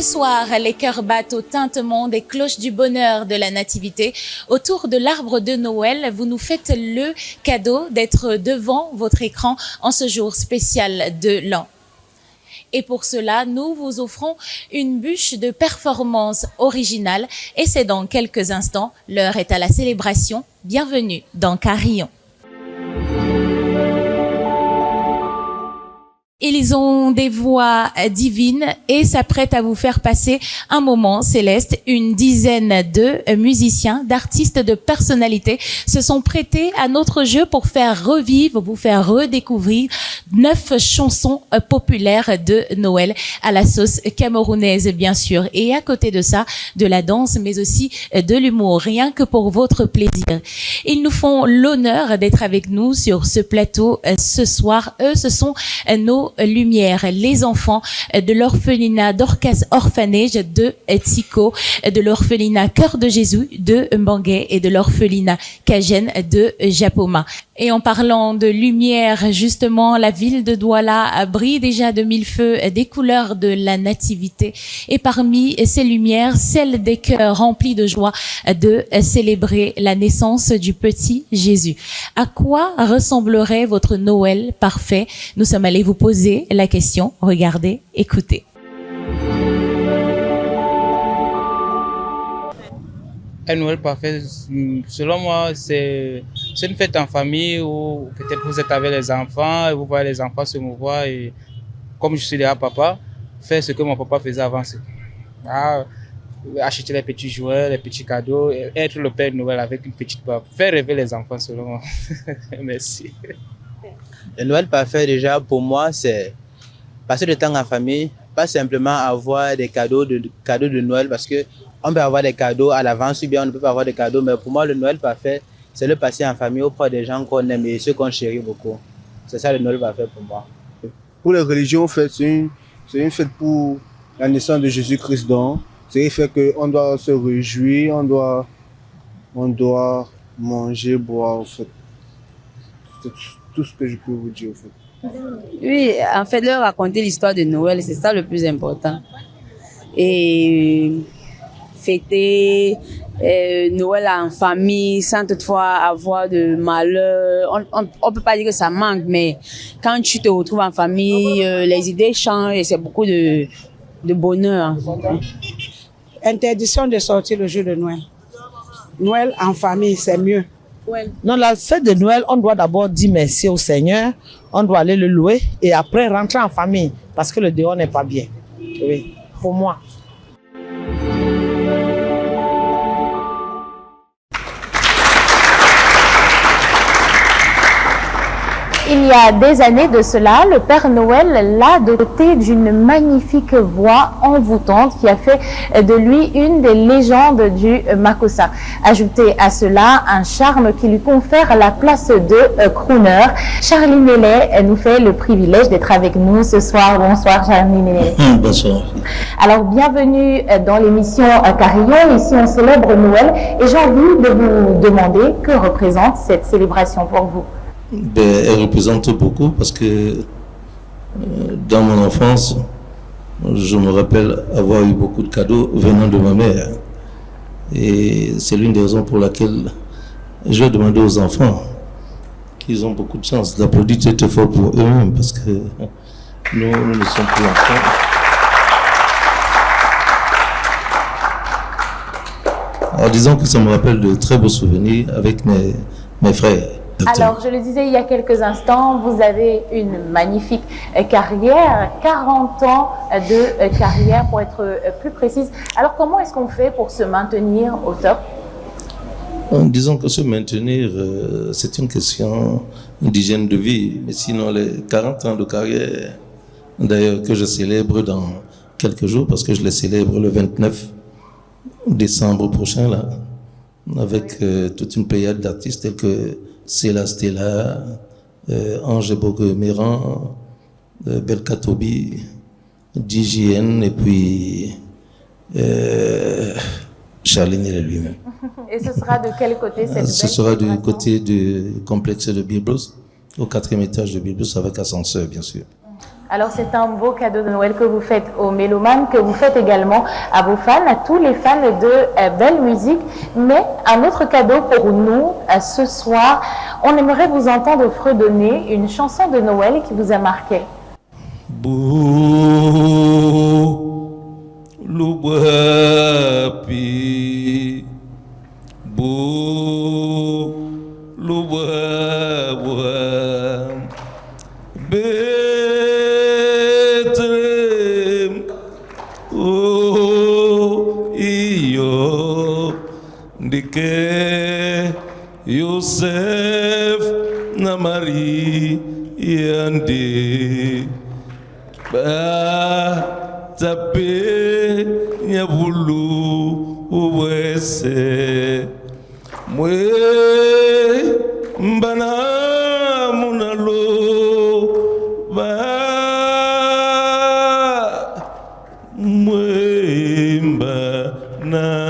soir, les cœurs battent au tintement des cloches du bonheur de la Nativité. Autour de l'arbre de Noël, vous nous faites le cadeau d'être devant votre écran en ce jour spécial de l'an. Et pour cela, nous vous offrons une bûche de performance originale. Et c'est dans quelques instants. L'heure est à la célébration. Bienvenue dans Carillon. Ils ont des voix divines et s'apprêtent à vous faire passer un moment céleste. Une dizaine de musiciens, d'artistes, de personnalités se sont prêtés à notre jeu pour faire revivre, vous faire redécouvrir 9 chansons populaires de Noël à la sauce camerounaise, bien sûr. Et à côté de ça, de la danse, mais aussi de l'humour, rien que pour votre plaisir. Ils nous font l'honneur d'être avec nous sur ce plateau ce soir. Eux, ce sont nos lumières, les enfants de l'orphelinat d'Orcas Orphanage de Tsiko, de l'orphelinat Cœur de Jésus de Mbangué et de l'orphelinat Cajun de Japoma. Et en parlant de lumière, justement, la ville de Douala brille déjà de mille feux des couleurs de la nativité. Et parmi ces lumières, celle des cœurs remplis de joie de célébrer la naissance du petit Jésus. À quoi ressemblerait votre Noël parfait? Nous sommes allés vous poser la question. Regardez, écoutez. Un Noël parfait, selon moi, c'est une fête en famille où peut-être vous êtes avec les enfants et vous voyez les enfants se mouvoir et comme je suis déjà papa, faire ce que mon papa faisait avant. Acheter les petits jouets, les petits cadeaux, et être le Père Noël avec une petite barbe. Faire rêver les enfants selon moi. Merci. Le Noël parfait déjà pour moi c'est passer du temps en famille, pas simplement avoir des cadeaux de Noël parce que on peut avoir des cadeaux à l'avance ou bien on ne peut pas avoir des cadeaux, mais pour moi le Noël parfait c'est le passer en famille auprès des gens qu'on aime et ceux qu'on chérit beaucoup. C'est ça le Noël parfait pour moi. Pour les religions, en fait, c'est une fête pour la naissance de Jésus-Christ. Donc, c'est fait qu'on doit se réjouir, on doit manger, boire, en fait. C'est tout ce que je peux vous dire, en fait. Oui, en fait, leur raconter l'histoire de Noël, c'est ça le plus important. Et fêter Noël en famille sans toutefois avoir de malheur. On peut pas dire que ça manque, mais quand tu te retrouves en famille, les idées changent et c'est beaucoup de bonheur. Interdiction de sortir le jour de Noël. Noël en famille, c'est mieux. Dans la fête de Noël, on doit d'abord dire merci au Seigneur, on doit aller le louer et après rentrer en famille parce que le dehors n'est pas bien. Oui, pour moi. Il y a des années de cela, le Père Noël l'a doté d'une magnifique voix envoûtante qui a fait de lui une des légendes du Makossa. Ajoutez à cela un charme qui lui confère la place de crooner. Charline Nellet nous fait le privilège d'être avec nous ce soir. Bonsoir Charline Nellet. Bonsoir. Alors bienvenue dans l'émission Carillon. Ici on célèbre Noël et j'ai envie de vous demander que représente cette célébration pour vous. Elle représente beaucoup parce que dans mon enfance, je me rappelle avoir eu beaucoup de cadeaux venant de ma mère. Et c'est l'une des raisons pour laquelle je vais demander aux enfants qu'ils ont beaucoup de chance d'applaudir très fort pour eux-mêmes parce que nous ne sommes plus enfants. Alors disons que ça me rappelle de très beaux souvenirs avec mes frères. Alors, je le disais il y a quelques instants, vous avez une magnifique carrière, 40 ans de carrière pour être plus précise. Alors, comment est-ce qu'on fait pour se maintenir au top? Disons que se maintenir, c'est une question d'hygiène de vie. Mais sinon, les 40 ans de carrière, d'ailleurs, que je célèbre dans quelques jours, parce que je les célèbre le 29 décembre prochain, là, avec toute une pléiade d'artistes tels que Céla Stella, Ange Bogue-Méran, Belka Tobi, DJN et puis Charline lui-même. Et ce sera de quel côté cette Ce sera du côté du complexe de Biblos, au 4e étage de Biblos avec ascenseur bien sûr. Alors c'est un beau cadeau de Noël que vous faites aux mélomanes, que vous faites également à vos fans, à tous les fans de belle musique. Mais un autre cadeau pour nous ce soir, on aimerait vous entendre fredonner une chanson de Noël qui vous a marqué. Dike Yosef na Marie yande ba tape nyabulu uwese mwe mbana munalo ba mwe mbana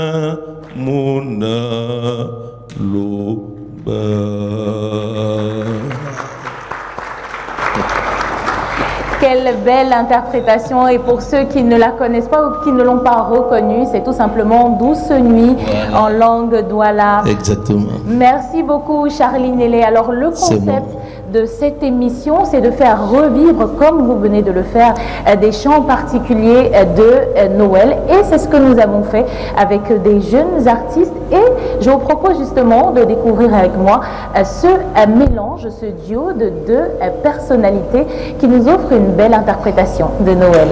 Quelle belle interprétation, et pour ceux qui ne la connaissent pas ou qui ne l'ont pas reconnue, c'est tout simplement Douce Nuit en langue douala. Exactement. Merci beaucoup Charline Nélé. Alors le concept de cette émission, c'est de faire revivre, comme vous venez de le faire, des chants particuliers de Noël, et c'est ce que nous avons fait avec des jeunes artistes, et je vous propose justement de découvrir avec moi ce mélange, ce duo de deux personnalités qui nous offrent une belle interprétation de Noël.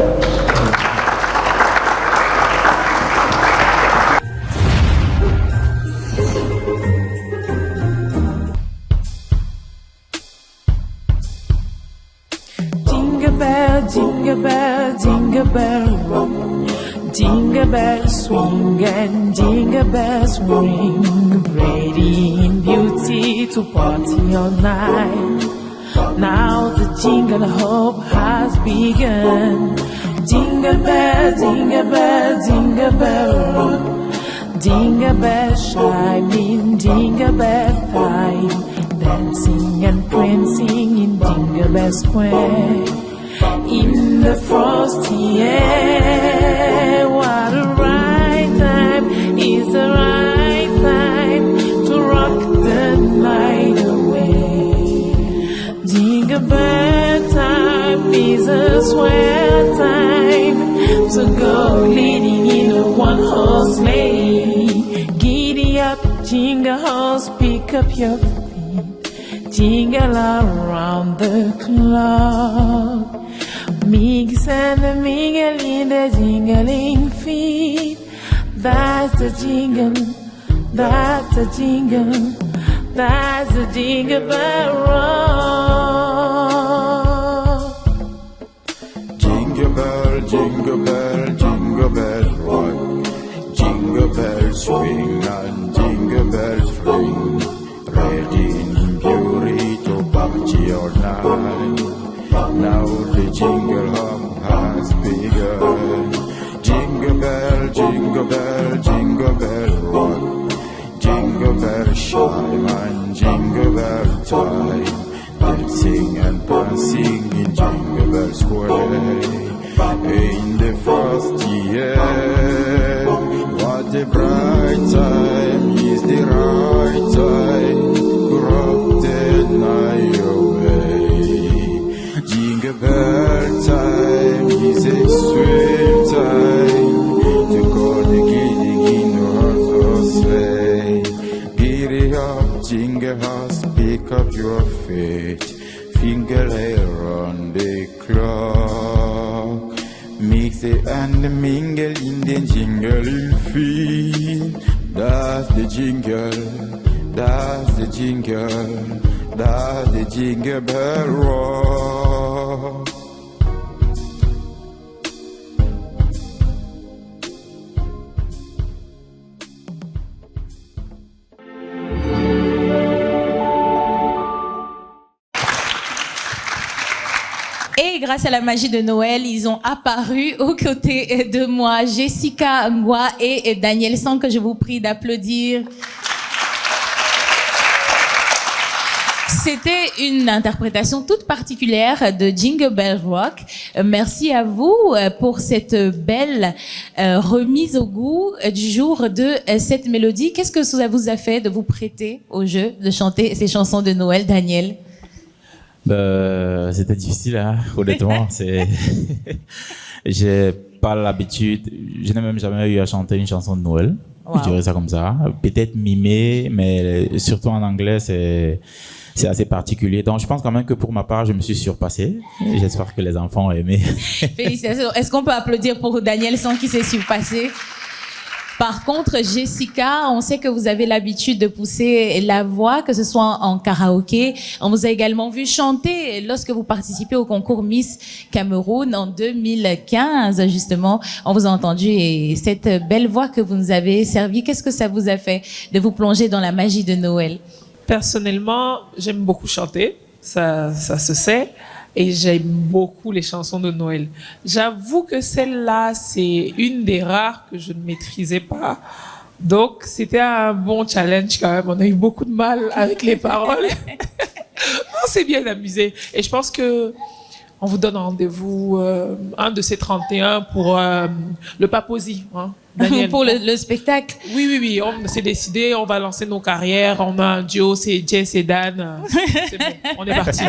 Jingle bell, jingle bell rock, jingle bells swing and jingle bells ring, ready in beauty to party all night. Now the jingle hop has begun. Jingle bell, jingle bell, jingle bell rock, jingle bells shining, jingle bell time, dancing and prancing in Jingle Bell Square. In the frosty air, what a right time, is the right time to rock the night away. Jingle bell time is a swell time to go leading in a one-horse sleigh. Giddy up, jingle horse, pick up your feet, jingle around the clock. Mix and mingle in the jingling feet. That's the jingle, that's the jingle, that's the jingle bell rock. Jingle bell, jingle bell, jingle bell rock, jingle bell swing and jingle bells ring, ready in beauty to party all night. Now the jingle hop has begun. Jingle bell, jingle bell, jingle bell rock, jingle bell chime and jingle bell time, dancing and prancing in Jingle Bell Square. In the frosty air, what a bright time, is the right time to rock the night away. Jingle bell time is a sweet time to go the giddy in the sleigh. Giddy up, jingle horse, pick up your feet, finger around the clock. Mix it and mingle in the jingling feet. That's the jingle, that's the jingle, that's the jingle bell rock. Et grâce à la magie de Noël, ils ont apparu aux côtés de moi, Jessica Ngwa et Daniel Sang, que je vous prie d'applaudir. C'était une interprétation toute particulière de Jingle Bell Rock. Merci à vous pour cette belle remise au goût du jour de cette mélodie. Qu'est-ce que ça vous a fait de vous prêter au jeu de chanter ces chansons de Noël, Daniel? C'était difficile, hein, honnêtement. J'ai pas l'habitude, je n'ai même jamais eu à chanter une chanson de Noël. Wow. Je dirais ça comme ça. Peut-être mimé, mais surtout en anglais, c'est assez particulier. Donc, je pense quand même que pour ma part, je me suis surpassé. J'espère que les enfants ont aimé. Félicitations. Est-ce qu'on peut applaudir pour Daniel sans qu'il s'est surpassé? Par contre, Jessica, on sait que vous avez l'habitude de pousser la voix, que ce soit en karaoké. On vous a également vu chanter lorsque vous participez au concours Miss Cameroun en 2015, justement. On vous a entendu et cette belle voix que vous nous avez servie, qu'est-ce que ça vous a fait de vous plonger dans la magie de Noël? Personnellement, j'aime beaucoup chanter, ça se sait. Et j'aime beaucoup les chansons de Noël. J'avoue que celle-là, c'est une des rares que je ne maîtrisais pas. Donc, c'était un bon challenge quand même. On a eu beaucoup de mal avec les paroles. On s'est bien amusé. Et je pense que on vous donne rendez-vous un de ces 31 pour le Papousie. Hein, Daniel. Pour le spectacle. Oui. On s'est décidé, on va lancer nos carrières. On a un duo, c'est Jess et Dan. C'est bon, on est parti.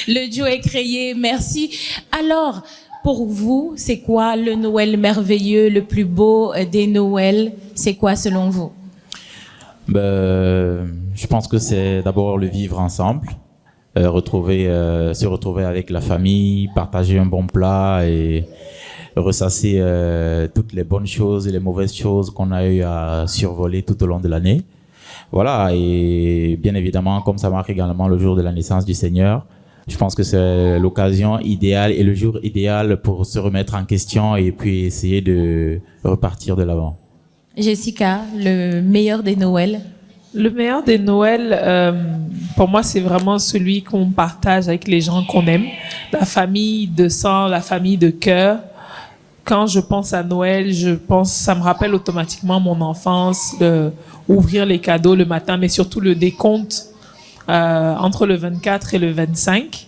Le duo est créé, merci. Alors, pour vous, c'est quoi le Noël merveilleux, le plus beau des Noëls? C'est quoi selon vous? Je pense que c'est d'abord le vivre ensemble. Se retrouver avec la famille, partager un bon plat et ressasser toutes les bonnes choses et les mauvaises choses qu'on a eu à survoler tout au long de l'année. Voilà, et bien évidemment, comme ça marque également le jour de la naissance du Seigneur, je pense que c'est l'occasion idéale et le jour idéal pour se remettre en question et puis essayer de repartir de l'avant. Jessica, le meilleur des Noëls? Le meilleur des Noëls, pour moi, c'est vraiment celui qu'on partage avec les gens qu'on aime. La famille de sang, la famille de cœur. Quand je pense à Noël, ça me rappelle automatiquement mon enfance, ouvrir les cadeaux le matin, mais surtout le décompte entre le 24 et le 25,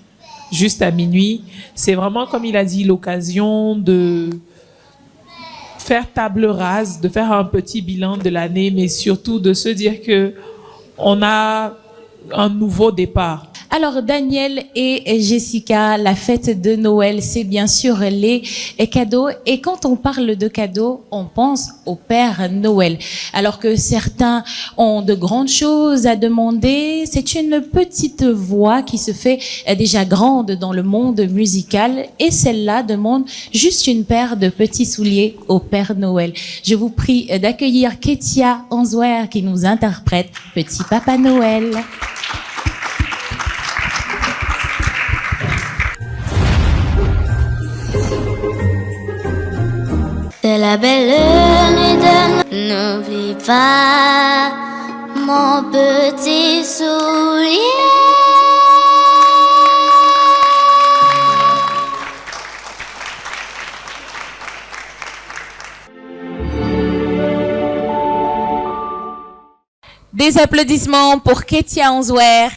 juste à minuit. C'est vraiment, comme il a dit, l'occasion de faire table rase, de faire un petit bilan de l'année, mais surtout de se dire que on a un nouveau départ. Alors, Daniel et Jessica, la fête de Noël, c'est bien sûr les cadeaux. Et quand on parle de cadeaux, on pense au Père Noël. Alors que certains ont de grandes choses à demander, c'est une petite voix qui se fait déjà grande dans le monde musical. Et celle-là demande juste une paire de petits souliers au Père Noël. Je vous prie d'accueillir Ketia Answer qui nous interprète Petit Papa Noël. C'est la belle nuit de Noël. N'oublie pas mon petit soulier. Des applaudissements pour Ketia Answer.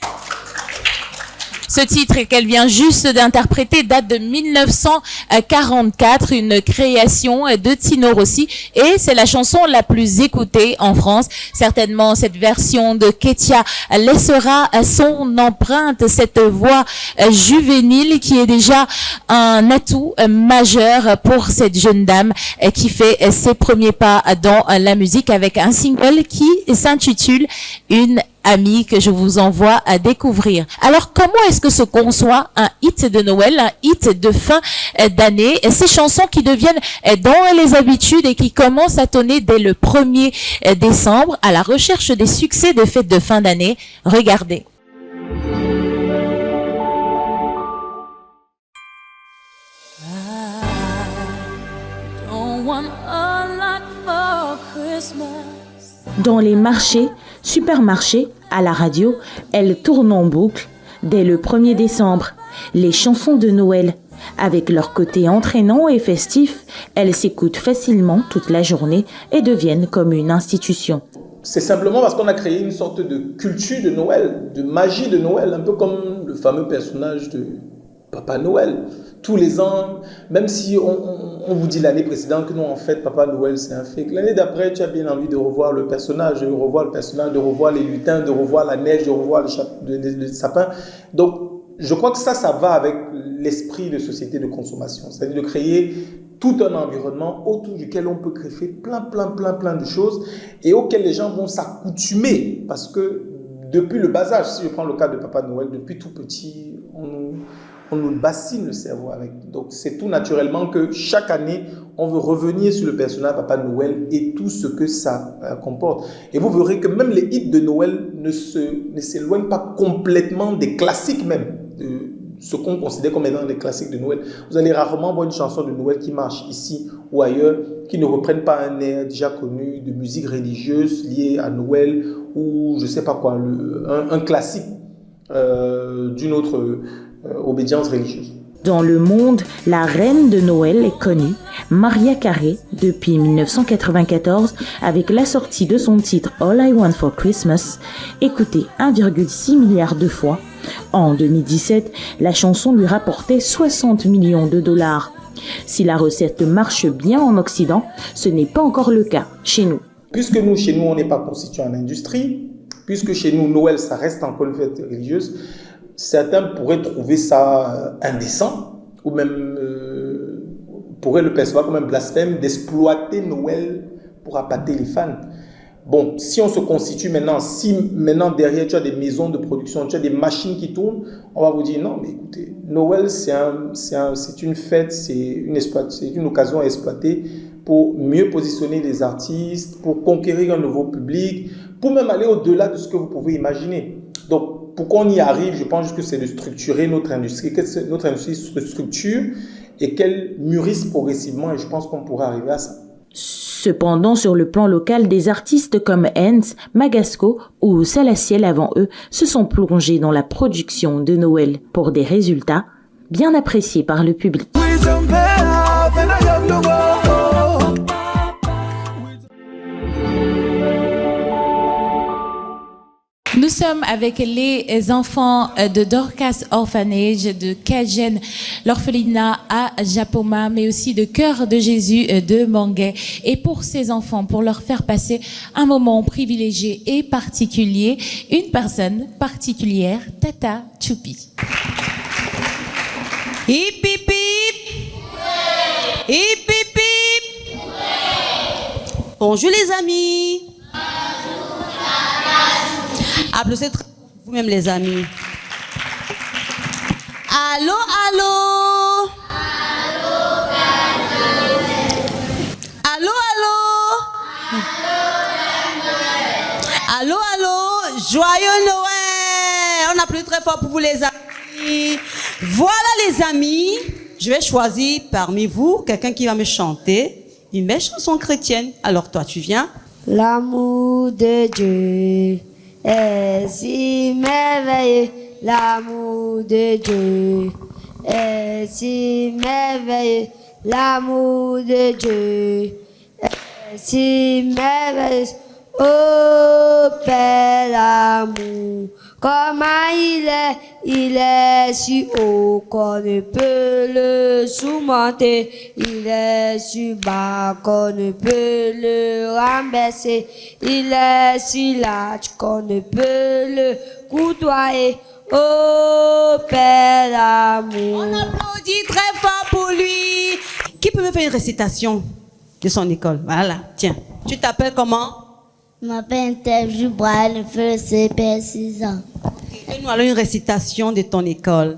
Ce titre qu'elle vient juste d'interpréter date de 1944, une création de Tino Rossi, et c'est la chanson la plus écoutée en France. Certainement, cette version de Ketia laissera son empreinte, cette voix juvénile qui est déjà un atout majeur pour cette jeune dame qui fait ses premiers pas dans la musique avec un single qui s'intitule Une amie que je vous envoie à découvrir. Alors, comment est-ce que se conçoit un hit de Noël, un hit de fin d'année? Ces chansons qui deviennent dans les habitudes et qui commencent à tonner dès le 1er décembre à la recherche des succès de fêtes de fin d'année. Regardez. Dans les marchés, supermarchés, à la radio, elle tourne en boucle dès le 1er décembre. Les chansons de Noël, avec leur côté entraînant et festif, elles s'écoutent facilement toute la journée et deviennent comme une institution. c'est simplement parce qu'on a créé une sorte de culture de Noël, de magie de Noël, un peu comme le fameux personnage de Papa Noël. Tous les ans, même si on vous dit l'année précédente que non, en fait, Papa Noël, c'est un fake. L'année d'après, tu as bien envie de revoir le personnage, de revoir les lutins, de revoir la neige, de revoir le sapin. Donc, je crois que ça va avec l'esprit de société de consommation. C'est-à-dire de créer tout un environnement autour duquel on peut créer plein de choses et auquel les gens vont s'accoutumer. Parce que depuis le bas âge, si je prends le cas de Papa Noël, depuis tout petit, on nous bassine le cerveau avec. Donc c'est tout naturellement que chaque année, on veut revenir sur le personnage Papa Noël et tout ce que ça comporte. Et vous verrez que même les hits de Noël ne s'éloignent pas complètement des classiques même, de ce qu'on considère comme étant des classiques de Noël. Vous allez rarement voir une chanson de Noël qui marche ici ou ailleurs, qui ne reprenne pas un air déjà connu de musique religieuse liée à Noël ou je ne sais pas quoi, un classique d'une autre obédience religieuse. Dans le monde, la reine de Noël est connue, Mariah Carey, depuis 1994, avec la sortie de son titre All I Want for Christmas, écoutée 1,6 milliard de fois. En 2017, la chanson lui rapportait 60 millions de dollars. Si la recette marche bien en Occident, ce n'est pas encore le cas chez nous. Puisque nous, chez nous, on n'est pas constitué en industrie, puisque chez nous, Noël, ça reste encore une fête religieuse, certains pourraient trouver ça indécent ou même pourraient le percevoir comme un blasphème d'exploiter Noël pour appâter les fans. Bon, si on se constitue maintenant, si maintenant derrière tu as des maisons de production, tu as des machines qui tournent, on va vous dire non, mais écoutez, Noël c'est une fête, c'est une occasion à exploiter pour mieux positionner les artistes, pour conquérir un nouveau public, pour même aller au-delà de ce que vous pouvez imaginer. Donc, pour qu'on y arrive, je pense que c'est de structurer notre industrie, que notre industrie se structure et qu'elle mûrisse progressivement et je pense qu'on pourra arriver à ça. Cependant, sur le plan local, des artistes comme Hans, Magasco ou Salaciel avant eux se sont plongés dans la production de Noël pour des résultats bien appréciés par le public. Nous sommes avec les enfants de Dorcas Orphanage, de Kajen, l'orphelinat à Japoma, mais aussi de Cœur de Jésus de Manguet. Et pour ces enfants, pour leur faire passer un moment privilégié et particulier, une personne particulière, Tata Choupi. Hip hip hip. Hip hip hip. Bonjour les amis. Applaudissez vous-même les amis. Allô, allô. Allô, allô. Allô, allô. Joyeux Noël. On applaudit très fort pour vous les amis. Voilà les amis. Je vais choisir parmi vous quelqu'un qui va me chanter une belle chanson chrétienne. Alors toi, tu viens. L'amour de Dieu est si merveilleux, l'amour de Dieu est si merveilleux, l'amour de Dieu est si merveilleux. Oh Père l'amour, comment il est si haut qu'on ne peut le surmonter, il est si bas qu'on ne peut le renverser, il est si large qu'on ne peut le côtoyer. Oh Père l'amour. On applaudit très fort pour lui. Qui peut me faire une récitation de son école? Voilà, tiens. Tu t'appelles comment? Je m'appelle Thève Brian, je fais le CP 6 ans. Fais-nous alors une récitation de ton école.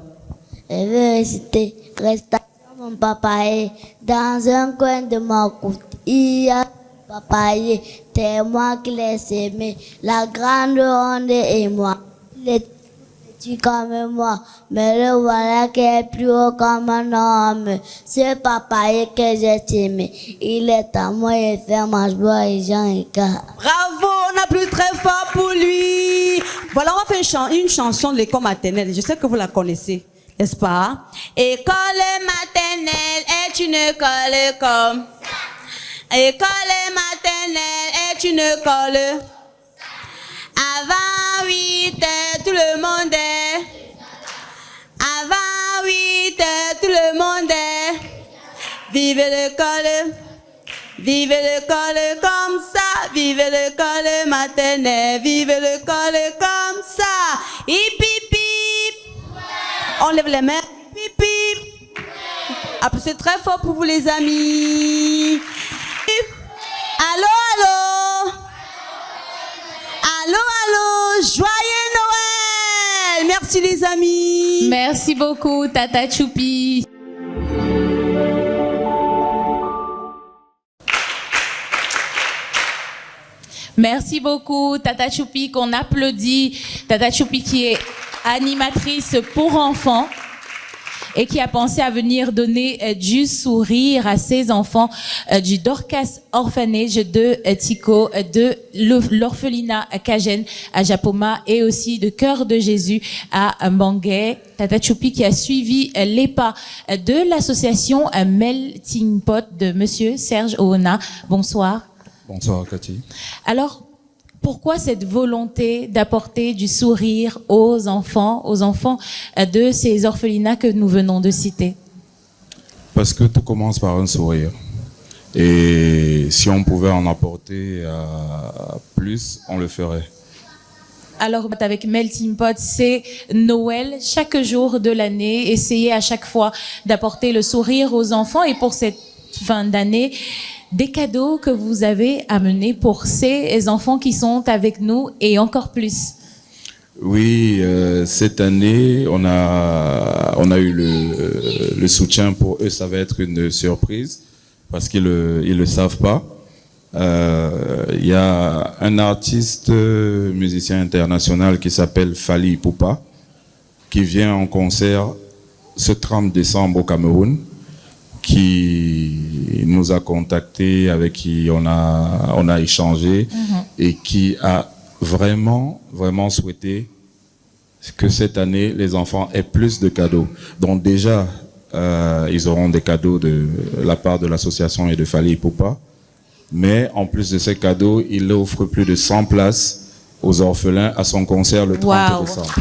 Je vais réciter. Récitation, mon papaye, dans un coin de ma cour. Il y a un papaye, c'est moi qui l'ai aimé. La grande ronde et moi. Il est petit comme moi, mais le voilà qui est plus haut comme un homme. Ce papaye que j'ai aimé, il est à moi et fait ma joie et Jean et Car. Bravo, on applaudit très fort pour lui. Voilà, on va faire une chanson de l'école maternelle. Je sais que vous la connaissez, n'est-ce pas? École maternelle est une école comme. École maternelle est une école. 8 heures, tout le monde est. Avant 8 heures, tout le monde est. Vive l'école. Vive l'école comme ça. Vive l'école maternelle. Vive l'école comme ça. Hip, hip, hip. On lève les mains. Hip, hip. Applaudissez très fort pour vous, les amis. Allô, allô. Allô, allô. Joyeux Noël. Merci, les amis. Merci beaucoup, Tata Choupi. Merci beaucoup, Tata Choupi, qu'on applaudit. Tata Choupi qui est animatrice pour enfants et qui a pensé à venir donner du sourire à ses enfants du Dorcas Orphanage de Tico, de l'orphelinat Kajen à Japoma et aussi de Cœur de Jésus à Mbangué. Tata Choupi qui a suivi les pas de l'association Melting Pot de Monsieur Serge Oona. Bonsoir. Bonsoir Cathy. Alors, pourquoi cette volonté d'apporter du sourire aux enfants de ces orphelinats que nous venons de citer? Parce que tout commence par un sourire. Et si on pouvait en apporter plus, on le ferait. Alors, avec Melting Pot, c'est Noël, chaque jour de l'année, essayer à chaque fois d'apporter le sourire aux enfants. Et pour cette fin d'année, des cadeaux que vous avez amenés pour ces enfants qui sont avec nous et encore plus. Oui, cette année, on a eu le soutien pour eux. Ça va être une surprise parce qu'ils le savent pas. Il y a un artiste musicien international qui s'appelle Fally Ipupa qui vient en concert ce 30 décembre au Cameroun, qui nous a contactés, avec qui on a échangé et qui a vraiment souhaité que cette année, les enfants aient plus de cadeaux. Donc déjà, ils auront des cadeaux de la part de l'association et de Fally Ipupa. Mais en plus de ces cadeaux, il offre plus de 100 places aux orphelins à son concert le 30 décembre.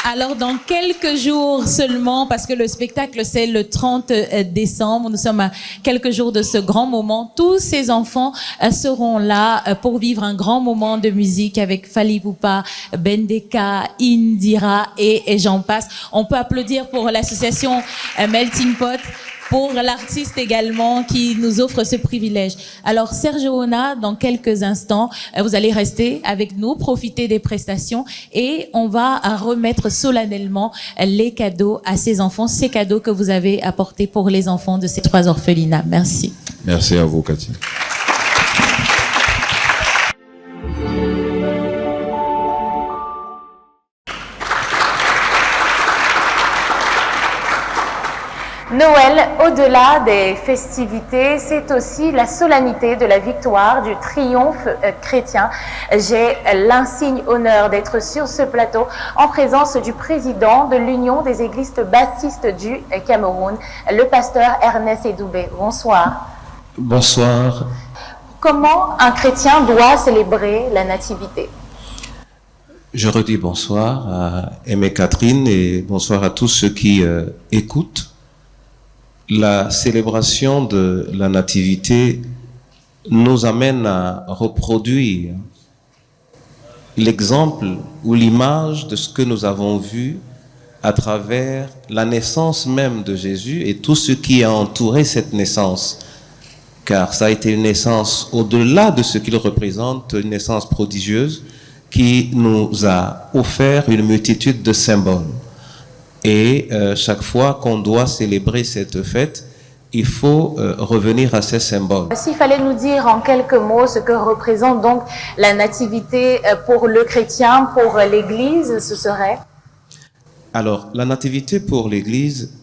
Alors, dans quelques jours seulement, parce que le spectacle, c'est le 30 décembre, nous sommes à quelques jours de ce grand moment, tous ces enfants seront là pour vivre un grand moment de musique avec Fally Ipupa, Bendeka, Indira et j'en passe. On peut applaudir pour l'association Melting Pot, pour l'artiste également qui nous offre ce privilège. Alors Serge Oona, dans quelques instants, vous allez rester avec nous, profiter des prestations et on va remettre solennellement les cadeaux à ces enfants, ces cadeaux que vous avez apportés pour les enfants de ces 3 orphelinats. Merci. Merci à vous, Cathy. Noël, au-delà des festivités, c'est aussi la solennité de la victoire, du triomphe chrétien. J'ai l'insigne honneur d'être sur ce plateau en présence du président de l'Union des églises baptistes du Cameroun, le pasteur Ernest Edoubé. Bonsoir. Bonsoir. Comment un chrétien doit célébrer la nativité? Je redis bonsoir à Aimé Catherine et bonsoir à tous ceux qui écoutent. La célébration de la nativité nous amène à reproduire l'exemple ou l'image de ce que nous avons vu à travers la naissance même de Jésus et tout ce qui a entouré cette naissance. Car ça a été une naissance au-delà de ce qu'il représente, une naissance prodigieuse qui nous a offert une multitude de symboles. Et chaque fois qu'on doit célébrer cette fête, il faut revenir à ces symboles. S'il fallait nous dire en quelques mots ce que représente donc la nativité pour le chrétien, pour l'Église, ce serait? Alors, la nativité pour l'Église,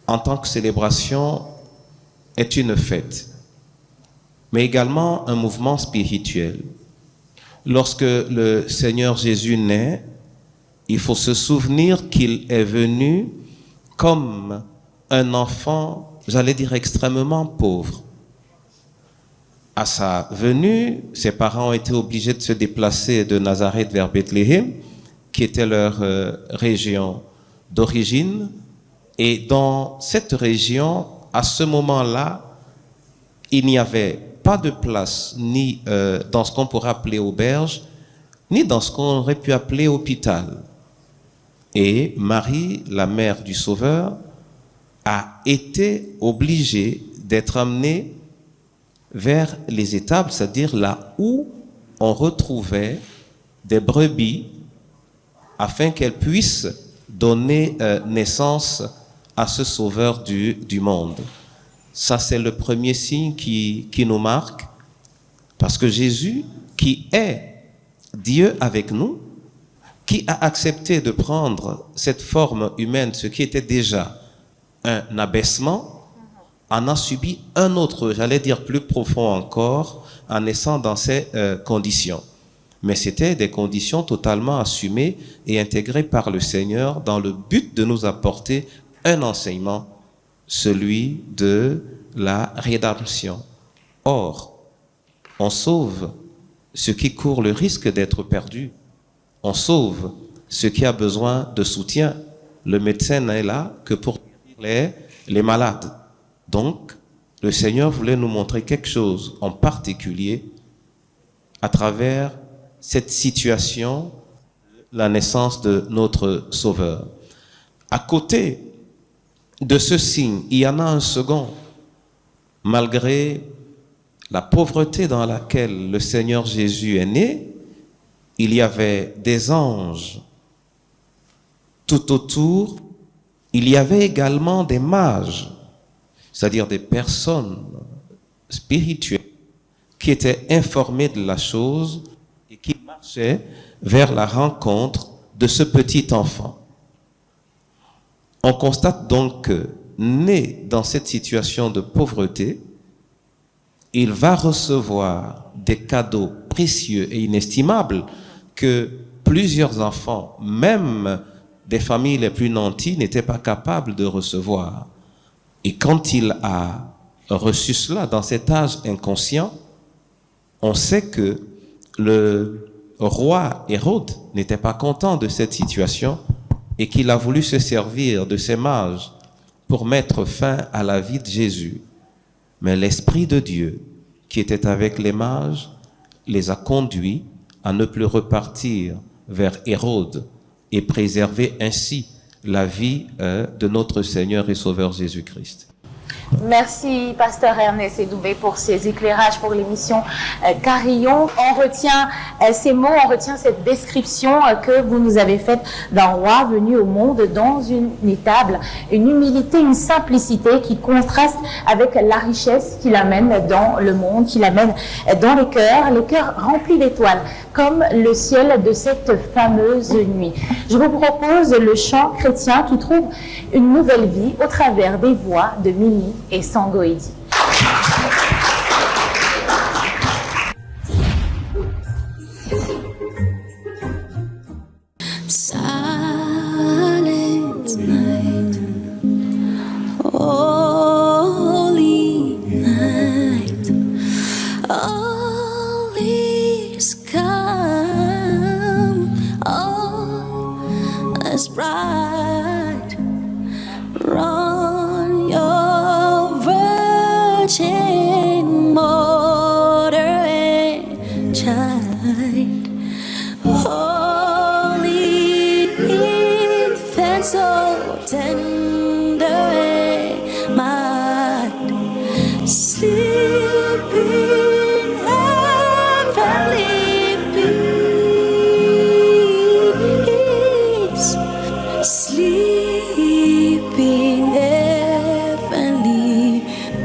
en tant que célébration, est une fête, mais également un mouvement spirituel. Lorsque le Seigneur Jésus naît, il faut se souvenir qu'il est venu comme un enfant, j'allais dire extrêmement pauvre, à sa venue, ses parents ont été obligés de se déplacer de Nazareth vers Bethléem, qui était leur région d'origine. Et dans cette région, à ce moment-là, il n'y avait pas de place ni dans ce qu'on pourrait appeler auberge, ni dans ce qu'on aurait pu appeler hôpital. Et Marie, la mère du Sauveur, a été obligée d'être amenée vers les étables, c'est-à-dire là où on retrouvait des brebis, afin qu'elles puissent donner naissance à ce Sauveur du monde. Ça, c'est le premier signe qui nous marque, parce que Jésus, qui est Dieu avec nous, qui a accepté de prendre cette forme humaine, ce qui était déjà un abaissement, en a subi un autre, j'allais dire plus profond encore, en naissant dans ces conditions. Mais c'était des conditions totalement assumées et intégrées par le Seigneur dans le but de nous apporter un enseignement, celui de la rédemption. Or, on sauve ce qui court le risque d'être perdu. On sauve ce qui a besoin de soutien. Le médecin n'est là que pour guérir les malades. Donc, le Seigneur voulait nous montrer quelque chose en particulier à travers cette situation, la naissance de notre Sauveur. À côté de ce signe, il y en a un second. Malgré la pauvreté dans laquelle le Seigneur Jésus est né, il y avait des anges tout autour. Il y avait également des mages, c'est-à-dire des personnes spirituelles qui étaient informées de la chose et qui marchaient vers la rencontre de ce petit enfant. On constate donc que, né dans cette situation de pauvreté, il va recevoir des cadeaux précieux et inestimables que plusieurs enfants, même des familles les plus nantis, n'étaient pas capables de recevoir. Et quand il a reçu cela dans cet âge inconscient, on sait que le roi Hérode n'était pas content de cette situation et qu'il a voulu se servir de ces mages pour mettre fin à la vie de Jésus. Mais l'Esprit de Dieu, qui était avec les mages, les a conduits à ne plus repartir vers Hérode et préserver ainsi la vie de notre Seigneur et Sauveur Jésus-Christ. Merci, Pasteur Ernest Edoubé, pour ces éclairages pour l'émission Carillon. On retient ces mots, on retient cette description que vous nous avez faite d'un roi venu au monde dans une étable, une humilité, une simplicité qui contraste avec la richesse qu'il amène dans le monde, qu'il amène dans les cœurs remplis d'étoiles, comme le ciel de cette fameuse nuit. Je vous propose le chant chrétien qui trouve une nouvelle vie au travers des voix de Mimi et Sangoïdi. Silent night, holy night, all is calm, all is bright. Run your virgin mother and child, holy infant, so tender and mild, sleep in heavenly peace, sleep in heavenly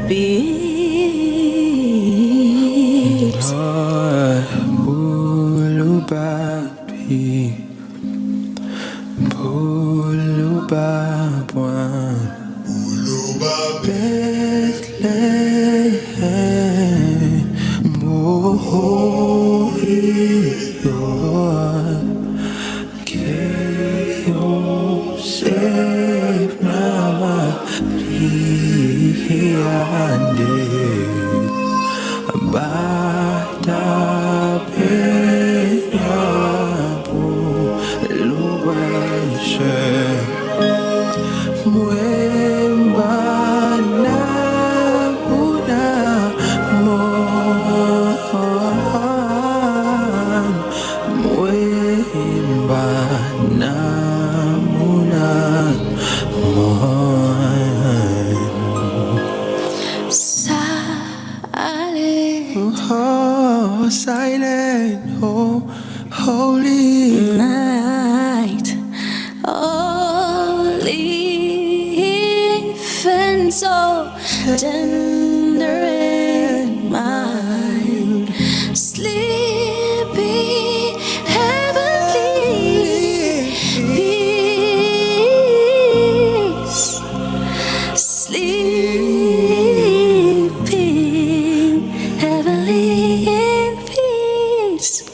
peace. Silent, oh, holy night, holy infant, so tender in mind, sleepy, heavenly peace, sleeping, heavenly in peace.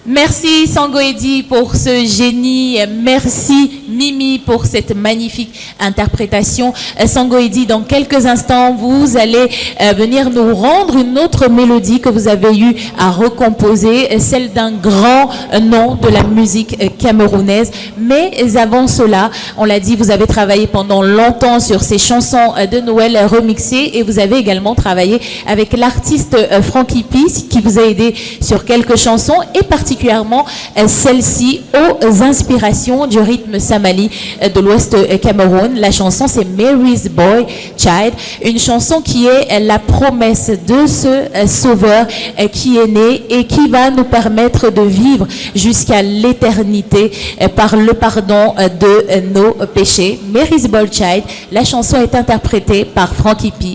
Merci Sangoedi pour ce génie, merci Mimi pour cette magnifique interprétation. Sangoedi, dans quelques instants, vous allez venir nous rendre une autre mélodie que vous avez eu à recomposer, celle d'un grand nom de la musique camerounaise. Mais avant cela, on l'a dit, vous avez travaillé pendant longtemps sur ces chansons de Noël remixées et vous avez également travaillé avec l'artiste Frankie P qui vous a aidé sur quelques chansons et particulièrement celle-ci aux inspirations du rythme Samali de l'Ouest Cameroun. La chanson c'est Mary's Boy Child, une chanson qui est la promesse de ce sauveur qui est né et qui va nous permettre de vivre jusqu'à l'éternité par le pardon de nos péchés. Mary's Boy Child, la chanson est interprétée par Frankie P.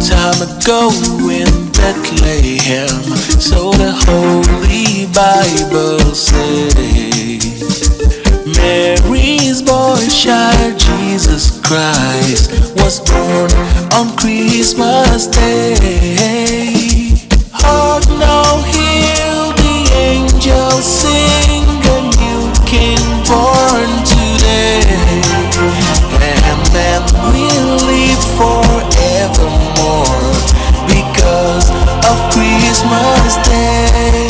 Time ago in Bethlehem, so the Holy Bible says, Mary's boy child Jesus Christ was born on Christmas Day. Hark now, hear the angels sing, a new king born today, and man will live forevermore because of Christmas Day.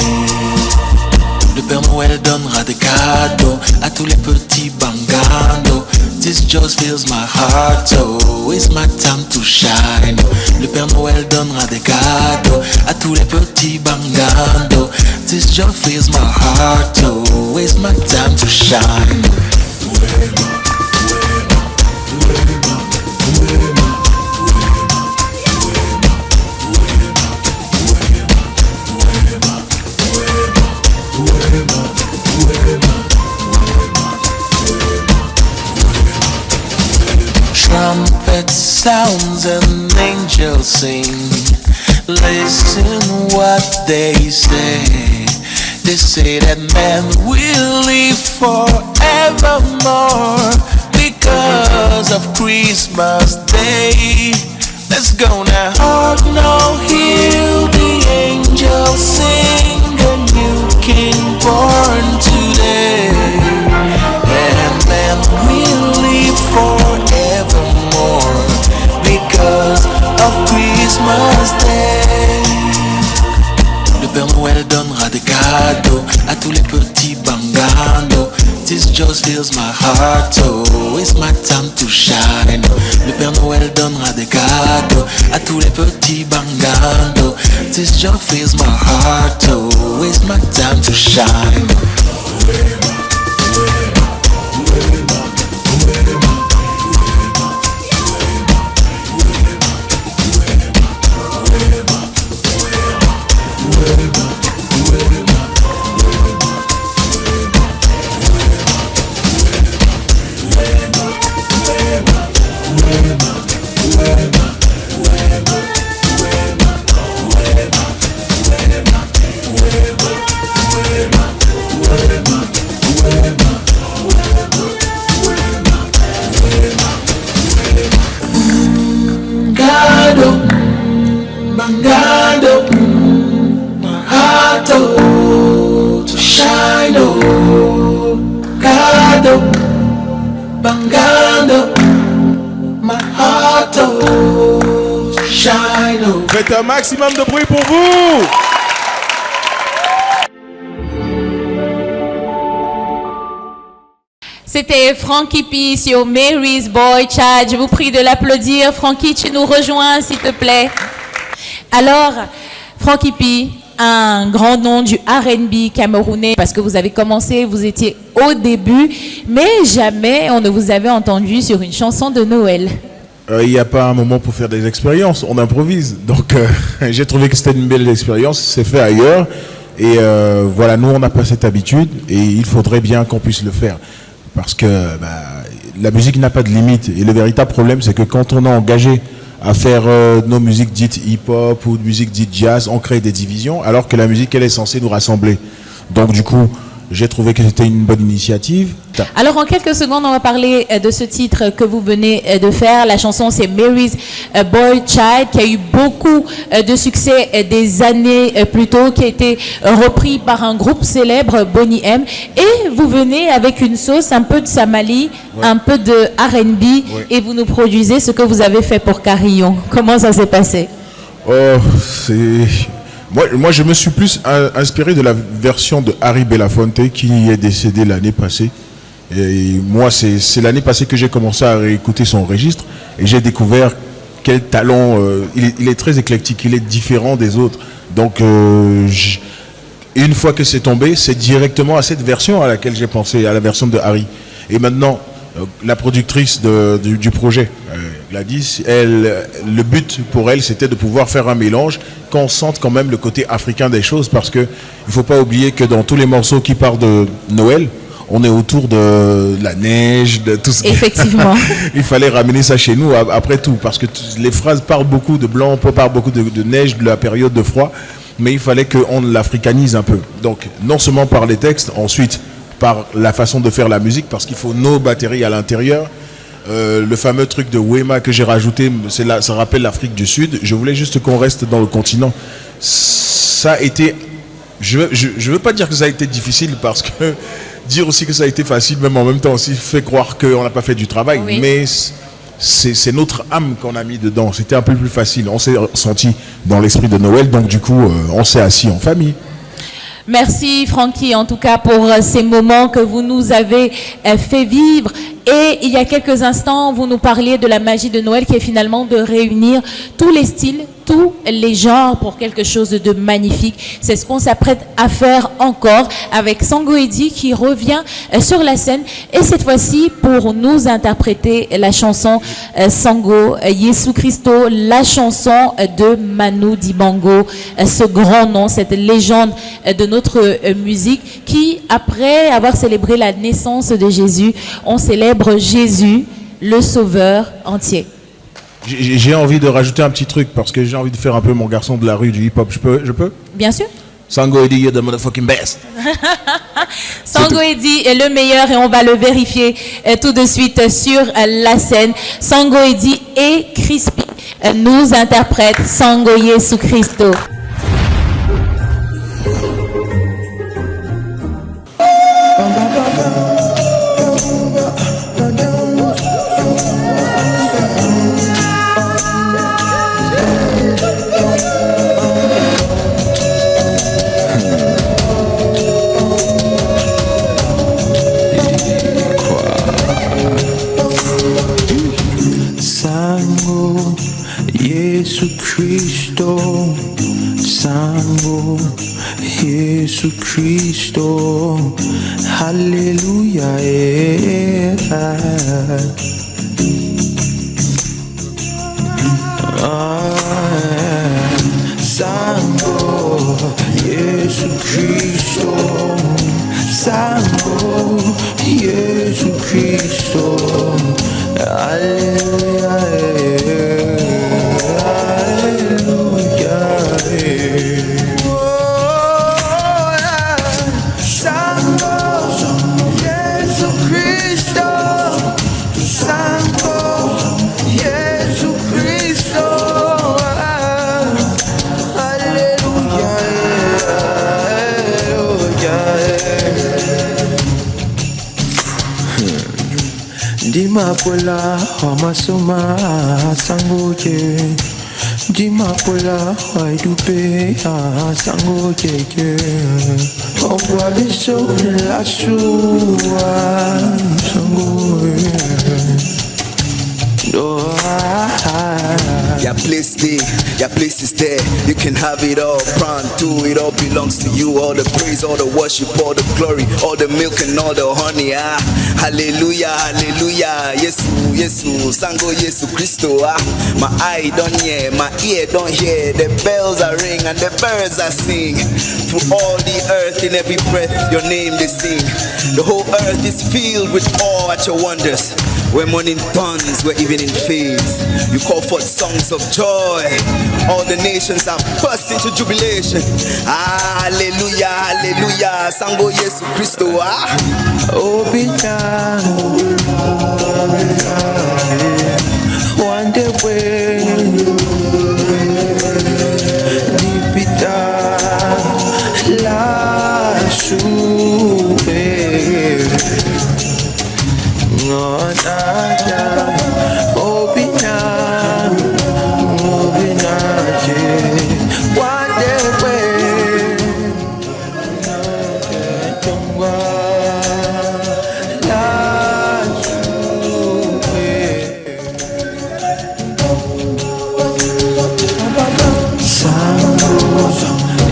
Le Père Noël donnera des cadeaux à tous les petits banganos. This just fills my heart, so it's my time to shine. Le Père Noël donnera des cadeaux à tous les petits banganos. This just fills my heart, so it's my time to shine. Trumpet sounds and angels sing. Listen what they say. They say that man will live forevermore because of Christmas Day. Let's go now. Hark now, hear the angels sing, a new king born today, and man will live forevermore because of Christmas Day. Le Père Noël donnera des cadeaux à tous les petits banganos. This just fills my heart, so it's my time to shine. Le Père Noël donnera des cadeaux à tous les petits banganos. This just fills my heart, so it's my time to shine. shine. Oh. Faites un maximum de bruit pour vous. C'était Frankie P sur Mary's Boy Child. Je vous prie de l'applaudir. Frankie, tu nous rejoins, s'il te plaît. Alors, Frankie P, un grand nom du R&B camerounais, parce que vous avez commencé, vous étiez au début, mais jamais on ne vous avait entendu sur une chanson de Noël. Il n'y a pas un moment pour faire des expériences, on improvise. Donc j'ai trouvé que c'était une belle expérience, c'est fait ailleurs. Et voilà, nous on n'a pas cette habitude et il faudrait bien qu'on puisse le faire. Parce que la musique n'a pas de limite. Et le véritable problème, c'est que quand on est engagé à faire nos musiques dites hip-hop ou de musique dite jazz, on crée des divisions, alors que la musique, elle est censée nous rassembler. Donc du coup, j'ai trouvé que c'était une bonne initiative. Alors en quelques secondes, on va parler de ce titre que vous venez de faire. La chanson, c'est Mary's Boy Child, qui a eu beaucoup de succès des années plus tôt, qui a été repris par un groupe célèbre, Boney M. Et vous venez avec une sauce, un peu de Samali, un peu de R&B, et vous nous produisez ce que vous avez fait pour Carillon. Comment ça s'est passé? Moi, je me suis plus inspiré de la version de Harry Belafonte qui est décédé l'année passée. Et moi, c'est l'année passée que j'ai commencé à réécouter son registre et j'ai découvert quel talent. Il est très éclectique, il est différent des autres. Donc, une fois que c'est tombé, c'est directement à cette version à laquelle j'ai pensé, à la version de Harry. Et maintenant, la productrice du projet, Gladys, le but pour elle, c'était de pouvoir faire un mélange, qu'on sente quand même le côté africain des choses, parce que il faut pas oublier que dans tous les morceaux qui parlent de Noël, on est autour de la neige, de tout ce Effectivement. Il fallait ramener ça chez nous après tout, parce que les phrases parlent beaucoup de blanc, parlent beaucoup de neige, de la période de froid, mais il fallait qu'on l'africanise un peu. Donc, non seulement par les textes, ensuite par la façon de faire la musique, parce qu'il faut nos batteries à l'intérieur. Le fameux truc de Wema que j'ai rajouté, ça rappelle l'Afrique du Sud. Je voulais juste qu'on reste dans le continent. Ça a été... Je veux pas dire que ça a été difficile, parce que dire aussi que ça a été facile, même en même temps aussi, fait croire qu'on n'a pas fait du travail. Oui. Mais c'est notre âme qu'on a mis dedans. C'était un peu plus facile. On s'est senti dans l'esprit de Noël, donc du coup, on s'est assis en famille. Merci Frankie, en tout cas, pour ces moments que vous nous avez fait vivre. Et il y a quelques instants, vous nous parliez de la magie de Noël, qui est finalement de réunir tous les styles, tous les genres pour quelque chose de magnifique. C'est ce qu'on s'apprête à faire encore avec Sango Edi, qui revient sur la scène, et cette fois-ci pour nous interpréter la chanson Sango Yesu Christo, la chanson de Manu Dibango, ce grand nom, cette légende de notre musique, qui, après avoir célébré la naissance de Jésus, on célèbre Jésus, le sauveur entier. J'ai envie de rajouter un petit truc, parce que j'ai envie de faire un peu mon garçon de la rue du hip-hop. Je peux? Bien sûr. Sango Edi, you're the motherfucking best. Sango Edi est le meilleur, et on va le vérifier tout de suite sur la scène. Sango Edi et Crispy nous interprètent Sango Yesu Christo. Cristo, Sango, Yesu Cristo, Hallelujah, Sango, Yesu Cristo, Sango, Yesu Cristo, Hallelujah. Dima pola, Hamasuma, Sangoje, Dimapola, Waidupe, Sango Keke. On voit les sauts de la soua, Sango. Your place there, your place is there. You can have it all, pronto. It all belongs to you. All the praise, all the worship, all the glory, all the milk and all the honey. Hallelujah, hallelujah. Yesu, Yesu, Sango Yesu Christo. My eye don't hear, my ear don't hear. The bells are ring and the birds are sing. Through all the earth, in every breath, your name they sing. The whole earth is filled with awe at your wonders. We're morning thorns, we're even in phase. You call forth songs of joy. All the nations are burst into jubilation. Hallelujah, hallelujah. Sango Yesu Christo. Obita, one day when Dipita la sube. No nada, obina, one day when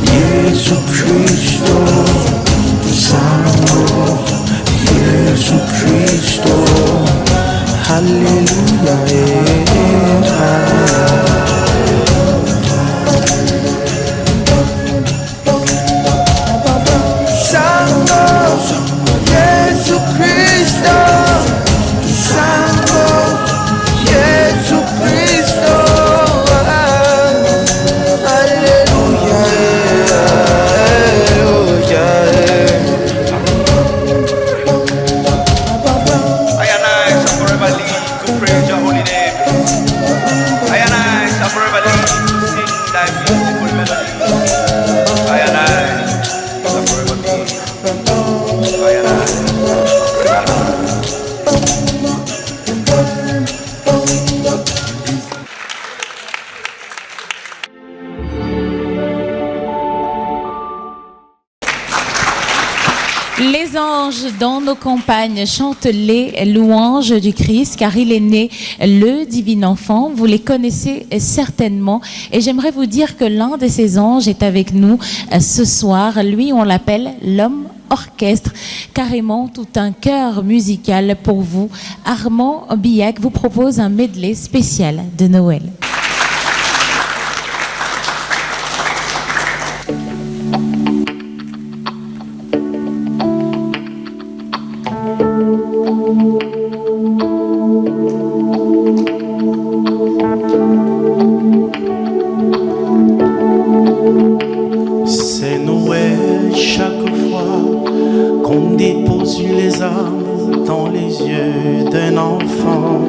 Yesu Cristo, Sango Yesu Cristo, Hallelujah. Sango Yesu Cristo, Sango Yesu Cristo, Les anges dans nos campagnes chantent les louanges du Christ car il est né le divin enfant. Vous les connaissez certainement et j'aimerais vous dire que l'un de ces anges est avec nous ce soir. Lui, on l'appelle l'homme orchestre, carrément tout un chœur musical pour vous. Armand Billac vous propose un medley spécial de Noël. C'est Noël chaque fois qu'on dépose les armes dans les yeux d'un enfant.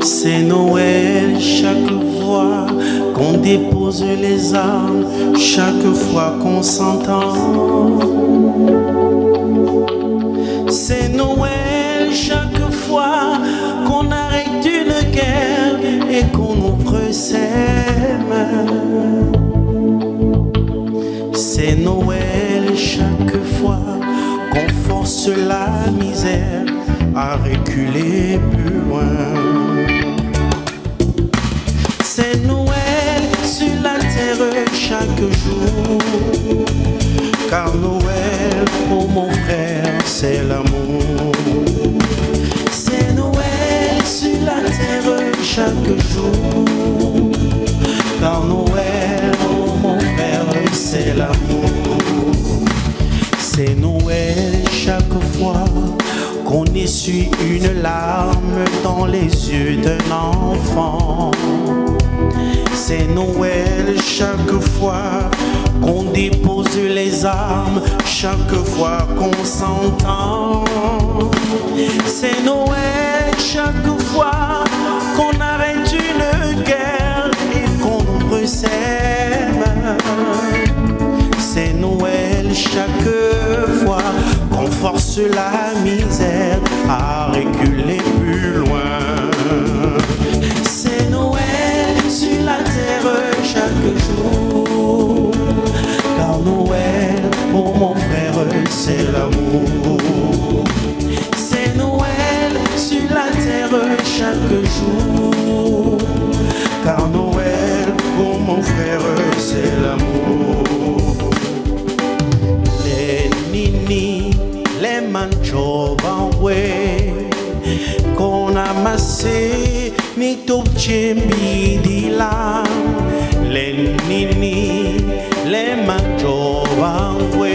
C'est Noël chaque fois qu'on dépose les armes, chaque fois qu'on s'entend. C'est Noël chaque fois qu'on arrête une guerre et qu'on ouvre ses mains. C'est Noël chaque fois qu'on force la misère à reculer plus loin. C'est Noël sur la terre chaque jour, car Noël pour mon frère c'est l'amour. C'est Noël sur la terre chaque jour, car Noël pour mon frère c'est l'amour. C'est Noël chaque fois qu'on essuie une larme dans les yeux d'un enfant. C'est Noël chaque fois qu'on dépose les armes, chaque fois qu'on s'entend. C'est Noël chaque fois qu'on arrête une guerre et qu'on ouvre ses mains. C'est Noël chaque fois qu'on force la misère à reculer plus loin. C'est Noël car Noël pour mon frère c'est l'amour. Les nini, les manchobawe qu'on a amassé ni topchembi dila. Les nini, les manchobawe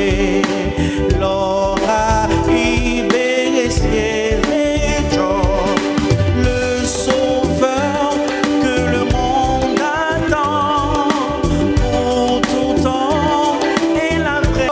Laura Ibéressier le sauveur que le monde attend pour tout temps et la vraie.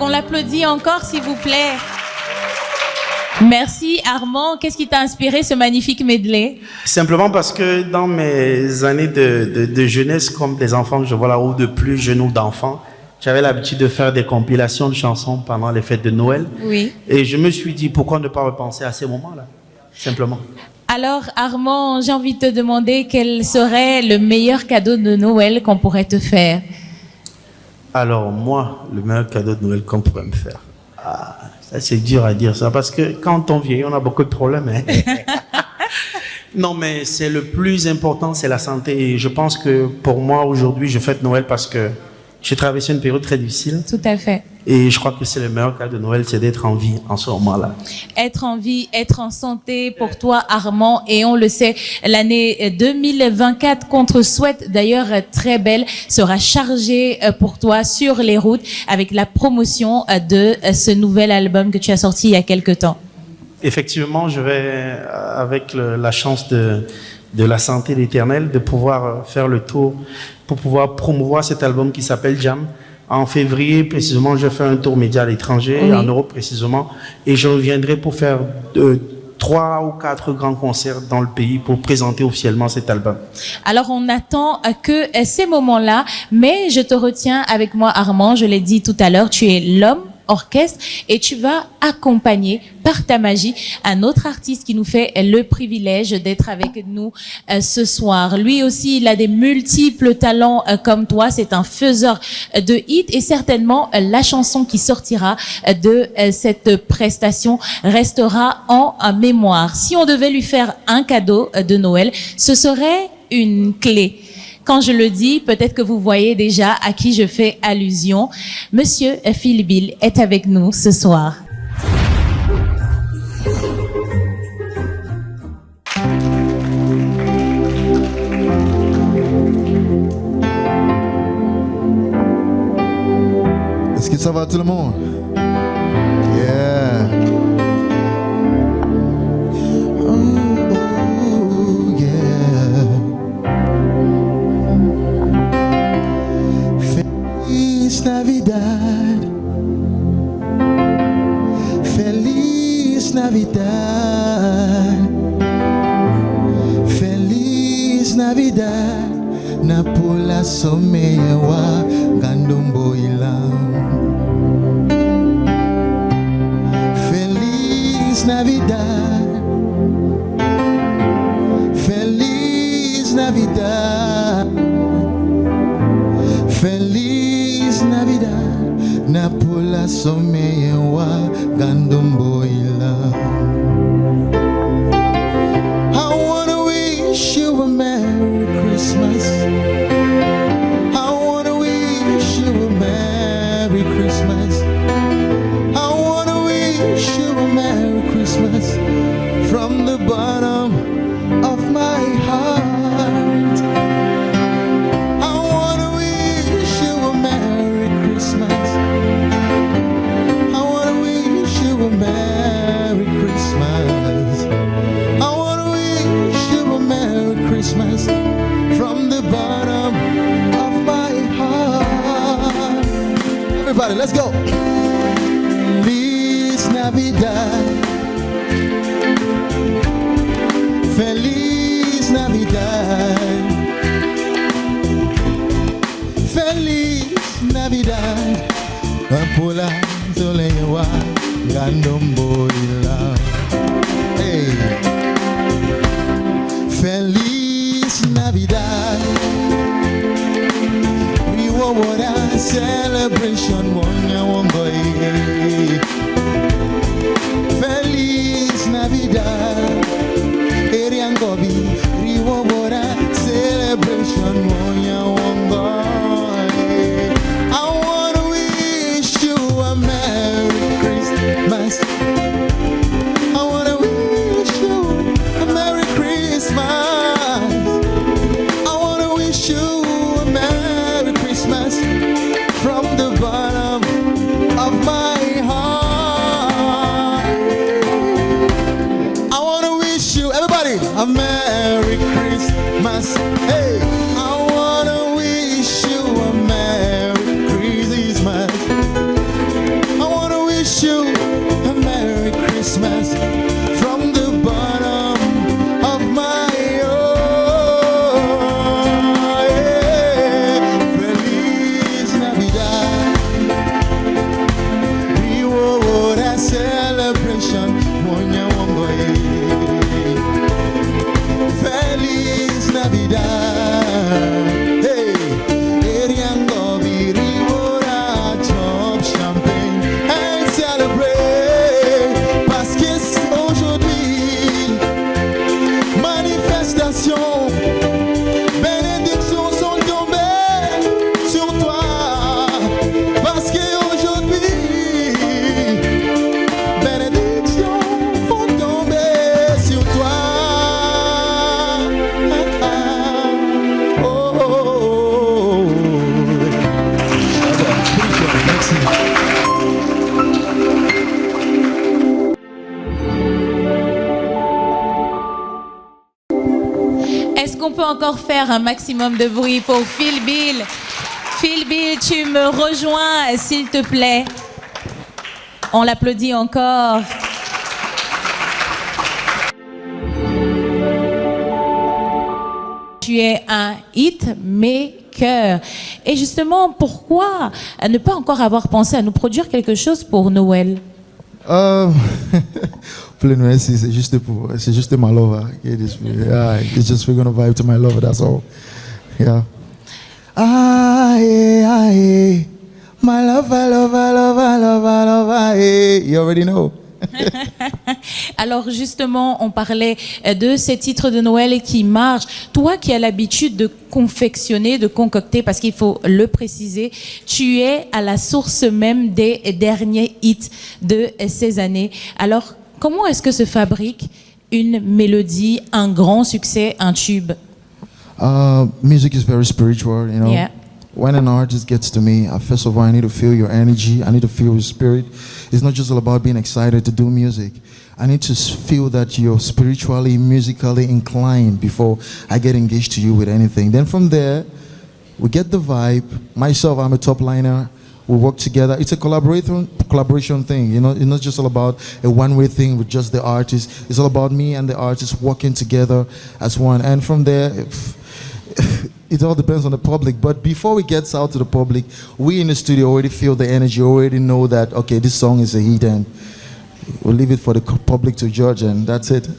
On l'applaudit encore, s'il vous plaît. Merci Armand. Qu'est-ce qui t'a inspiré ce magnifique medley? Simplement parce que dans mes années de jeunesse, comme les enfants que je vois là, ou de plus jeunes ou d'enfants, j'avais l'habitude de faire des compilations de chansons pendant les fêtes de Noël. Oui. Et je me suis dit, pourquoi ne pas repenser à ces moments-là, simplement. Alors Armand, j'ai envie de te demander quel serait le meilleur cadeau de Noël qu'on pourrait te faire? Alors moi, le meilleur cadeau de Noël qu'on pourrait me faire, ça c'est dur à dire ça, parce que quand on vieillit, on a beaucoup de problèmes. Hein. Non, mais c'est le plus important, c'est la santé. Et je pense que pour moi, aujourd'hui, je fête Noël parce que j'ai traversé une période très difficile. Tout à fait. Et je crois que c'est le meilleur cadeau de Noël, c'est d'être en vie en ce moment-là. Être en vie, être en santé pour toi, Armand. Et on le sait, l'année 2024 qu'on te souhaite d'ailleurs très belle sera chargée pour toi sur les routes avec la promotion de ce nouvel album que tu as sorti il y a quelque temps. Effectivement, je vais, avec la chance de la santé d'Éternel, de pouvoir faire le tour pour pouvoir promouvoir cet album qui s'appelle Jam. En février, précisément, je fais un tour média à l'étranger, oui, en Europe précisément, et je reviendrai pour faire 3 ou 4 grands concerts dans le pays pour présenter officiellement cet album. Alors, on attend que ces moments-là, mais je te retiens avec moi, Armand, je l'ai dit tout à l'heure, tu es l'homme orchestre et tu vas accompagner par ta magie un autre artiste qui nous fait le privilège d'être avec nous ce soir. Lui aussi, il a des multiples talents comme toi. C'est un faiseur de hits et certainement la chanson qui sortira de cette prestation restera en mémoire. Si on devait lui faire un cadeau de Noël, ce serait une clé. Quand je le dis, peut-être que vous voyez déjà à qui je fais allusion. Monsieur Phil Bill est avec nous ce soir. Est-ce que ça va tout le monde? Yeah. Navidad, Feliz Navidad, Feliz Navidad, Napula somewa gandumbo ilam. Feliz Navidad, Feliz Navidad, Feliz Navidad, Napula somewa gandumbo ilam. I wanna wish you a Merry Christmas. I wanna wish you a Merry Christmas. I wanna wish you a Merry Christmas from the bottom of my heart. Merry Christmas. I want to wish you a Merry Christmas from the bottom of my heart. Everybody, let's go. Feliz Navidad. Feliz Navidad. Feliz Navidad. Pula Solewa Gandomboila. Hey, Feliz Navidad. We want a celebration, Monya Wongoy. Feliz Navidad. Eriangobi, Riwobora, celebration, Monya Wongoy. I wanna wish you a Merry Christmas. I wanna wish you a Merry Christmas. I wanna wish you a Merry Christmas from the bottom of my heart. I wanna wish you, everybody, a Merry Christmas. Hey, I wanna wish you a Merry Christmas. I wanna wish you a Merry Christmas from the bottom of my heart. Yeah. Feliz Navidad. We will a celebration. Monya Wongoy. Feliz Navidad. Hey, Eriango Biriwora, top champagne and celebrate. Parce que c'est aujourd'hui manifestation, bénédictions sont tombées sur toi. Parce que aujourd'hui bénédictions vont tomber sur toi. Oh, oh, oh. Merci. Est-ce qu'on peut encore faire un maximum de bruit pour Phil Bill? Phil Bill, tu me rejoins, s'il te plaît. On l'applaudit encore. Tu es un hit maker. Et justement, pourquoi ne pas encore avoir pensé à nous produire quelque chose pour Noël? Pour le Noël, c'est juste my lover. It's just we're gonna vibe to my lover, that's all. Yeah. Yeah. My lover, yeah. You already know. Alors justement, on parlait de ces titres de Noël qui marchent. Toi qui as l'habitude de confectionner, de concocter, parce qu'il faut le préciser, tu es à la source même des derniers hits de ces années. Alors, comment est-ce que se fabrique une mélodie, un grand succès, un tube? Music is very spiritual, you know. Yeah. When an artist gets to me, first of all, I need to feel your energy. I need to feel your spirit. It's not just all about being excited to do music. I need to feel that you're spiritually, musically inclined before I get engaged to you with anything. Then from there, we get the vibe. Myself, I'm a top liner. We work together. It's a collaboration thing. You know, it's not just all about a one-way thing with just the artist. It's all about me and the artist working together as one. And from there, it all depends on the public. But before we get out to the public, we in the studio already feel the energy, already know that, okay, this song is a hit, and we'll leave it for the public to judge, and that's it.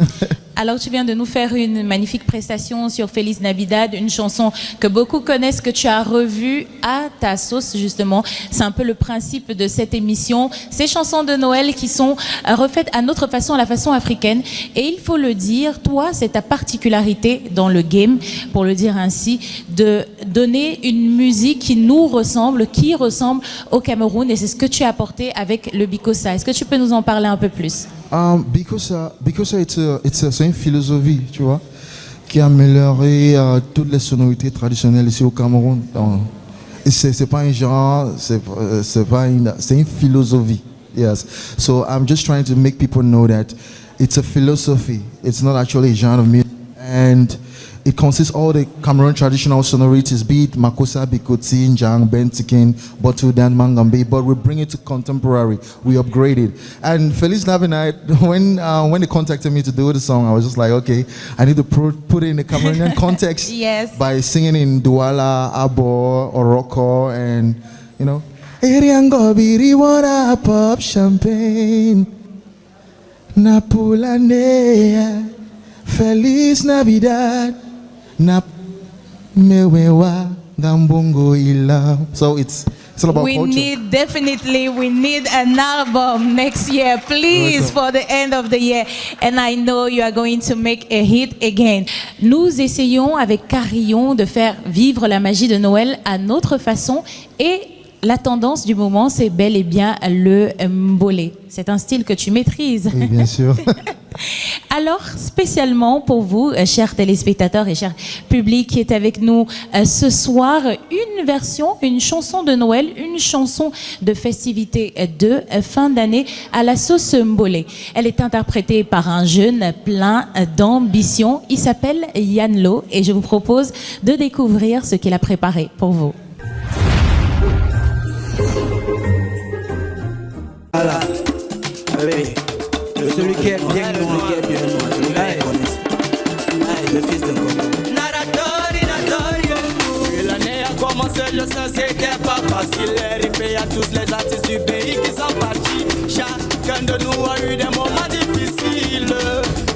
Alors tu viens de nous faire une magnifique prestation sur Feliz Navidad, une chanson que beaucoup connaissent, que tu as revue à ta sauce justement. C'est un peu le principe de cette émission. Ces chansons de Noël qui sont refaites à notre façon, à la façon africaine. Et il faut le dire, toi, c'est ta particularité dans le game, pour le dire ainsi, de donner une musique qui nous ressemble, qui ressemble au Cameroun. Et c'est ce que tu as apporté avec le Bikossa. Est-ce que tu peux nous en parler un peu plus? Because c'est une philosophie, tu vois, qui a amélioré toutes les sonorités traditionnelles ici au Cameroun. C'est pas un genre, c'est une philosophie. Yes. So I'm just trying to make people know that it's a philosophy. It's not actually a genre of music, and it consists of all the Cameroon traditional sonorities, be it Makossa, Bikoti, Njang, Bentikin, Botu, Dan, Mangambe, but we bring it to contemporary. We upgrade it. And Feliz Navidad, when they contacted me to do the song, I was just like, okay, I need to put it in the Cameroonian context Yes. by singing in Douala, Abo, Oroko, and, you know, Iriango biri wanna pop champagne. Napulanea, Feliz Navidad. Mewewa gambongo ila. So it's all about We culture. need an album next year, please, for the end of the year. And I know you are going to make a hit again. Nous essayons avec Carillon de faire vivre la magie de Noël à notre façon, et la tendance du moment, c'est bel et bien le mbolé. C'est un style que tu maîtrises. Oui, bien sûr. Alors, spécialement pour vous, chers téléspectateurs et chers publics qui est avec nous ce soir, une version, une chanson de Noël, une chanson de festivité de fin d'année à la sauce mbolé. Elle est interprétée par un jeune plein d'ambition. Il s'appelle Yann Lo et je vous propose de découvrir ce qu'il a préparé pour vous. Voilà. Oui. Celui qui est bien nous, celui qui est bien nous, le fils de Congo. L'année a commencé, je sais c'était pas facile. RIP à tous les artistes du pays qui sont partis. Chacun de nous a eu des moments difficiles,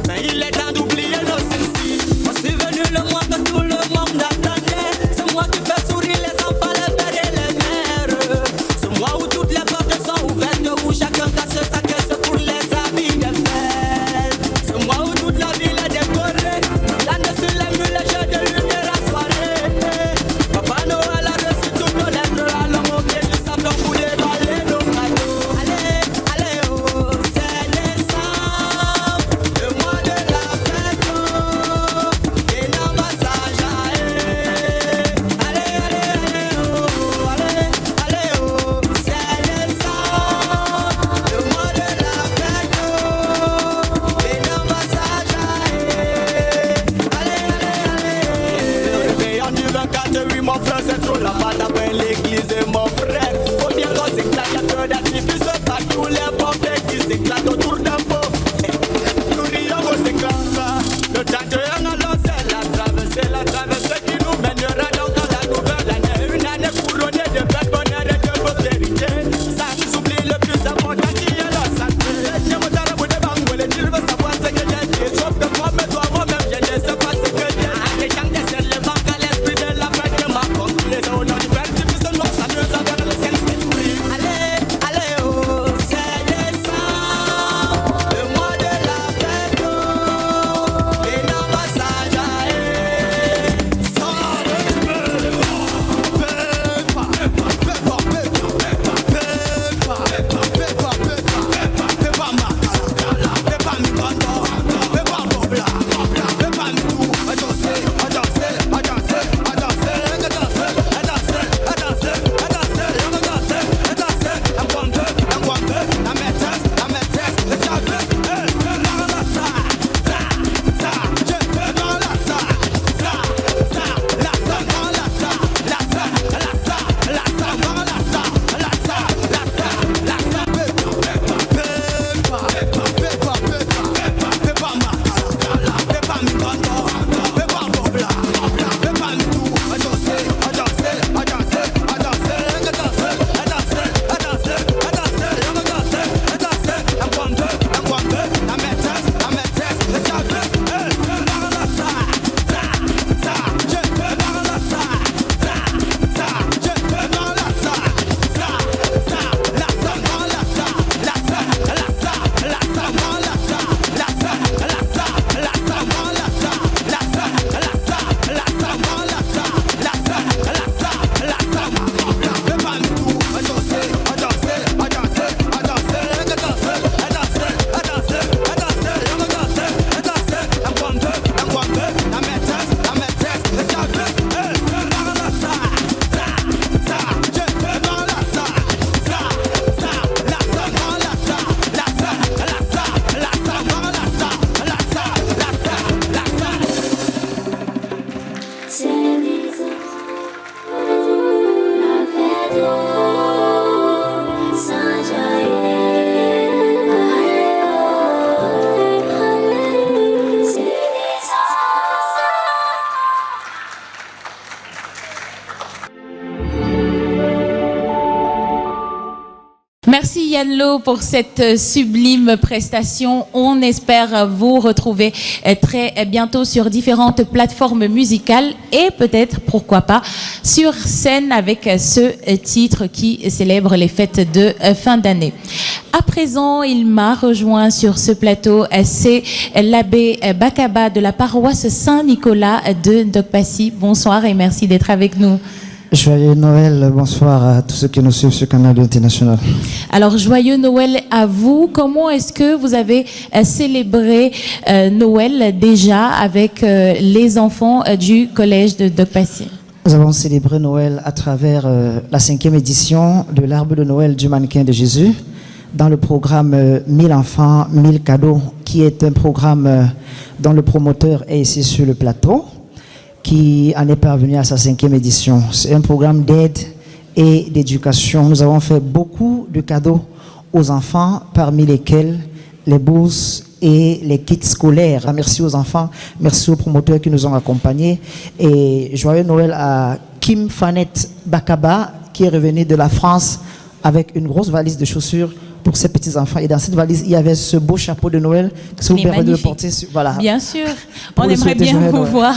mais il est temps d'oublier nos soucis. Moi je suis venu le mois que tout le monde attendait. C'est moi qui fais sourire les enfants, les pères et les mères. C'est moi où toutes les portes sont ouvertes, où chacun casse sa caisse pour les habits de fête. C'est moi où toute la ville est décorée. L'année sur les murs, les jeux de lumière à soirée. Papa Noël a reçu toutes nos lettres, allons au pied du sable pour déballer nos Merci Yann-Lo pour cette sublime prestation. On espère vous retrouver très bientôt sur différentes plateformes musicales et peut-être, pourquoi pas, sur scène avec ce titre qui célèbre les fêtes de fin d'année. À présent, il m'a rejoint sur ce plateau. C'est l'abbé Bakaba de la paroisse Saint-Nicolas de Dokpassi. Bonsoir et merci d'être avec nous. Joyeux Noël, bonsoir à tous ceux qui nous suivent sur Canal International. Alors, joyeux Noël à vous. Comment est-ce que vous avez célébré Noël déjà avec les enfants du collège de Dokpassi? Nous avons célébré Noël à travers la 5e édition de l'arbre de Noël du mannequin de Jésus dans le programme 1000 enfants, 1000 cadeaux, qui est un programme dont le promoteur est ici sur le plateau, qui en est parvenu à sa 5e édition. C'est un programme d'aide et d'éducation. Nous avons fait beaucoup de cadeaux aux enfants, parmi lesquels les bourses et les kits scolaires. Merci aux enfants, merci aux promoteurs qui nous ont accompagnés. Et joyeux Noël à Kim Fanette Bakaba, qui est revenu de la France avec une grosse valise de chaussures pour ses petits-enfants. Et dans cette valise, il y avait ce beau chapeau de Noël que vous permet de le porter. Voilà. Bien sûr, on aimerait bien vous voir.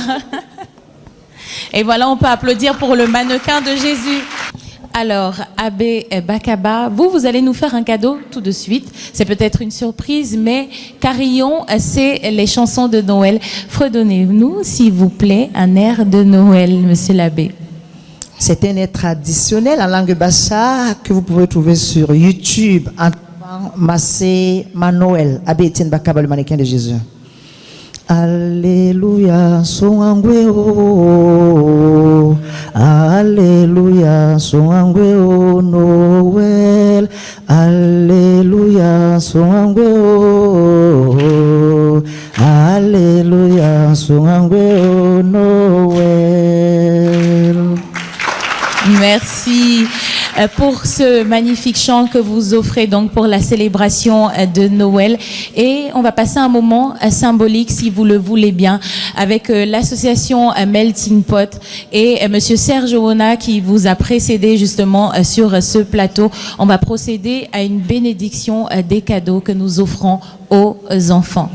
Et voilà, on peut applaudir pour le mannequin de Jésus. Alors, Abbé Bakaba, vous allez nous faire un cadeau tout de suite. C'est peut-être une surprise, mais Carillon, c'est les chansons de Noël. Fredonnez-nous, s'il vous plaît, un air de Noël, monsieur l'abbé. C'est un air traditionnel en langue bassa que vous pouvez trouver sur YouTube en Massé Manoël, Abbé Etienne Bakaba, le mannequin de Jésus. Alléluia, son angweo. Alléluia, son angweo Noël. Alléluia, son angweo. Alléluia, son angweo Noël. Merci pour ce magnifique chant que vous offrez donc pour la célébration de Noël. Et on va passer un moment symbolique, si vous le voulez bien, avec l'association Melting Pot et monsieur Serge Ona qui vous a précédé justement sur ce plateau. On va procéder à une bénédiction des cadeaux que nous offrons aux enfants.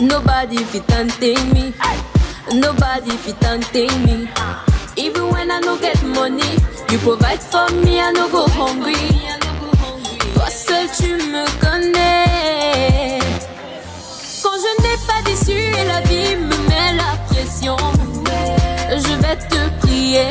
Nobody fit untain me. Nobody fit untain me. Even when I no get money, you provide for me, I no go hungry. Toi seul tu me connais. Quand je n'ai pas d'issue et la vie me met la pression, je vais te prier.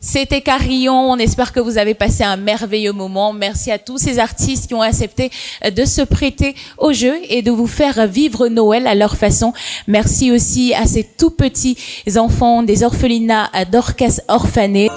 C'était Carillon, on espère que vous avez passé un merveilleux moment. Merci à tous ces artistes qui ont accepté de se prêter au jeu et de vous faire vivre Noël à leur façon. Merci aussi à ces tout petits enfants des orphelinats d'Orcas Orphanés.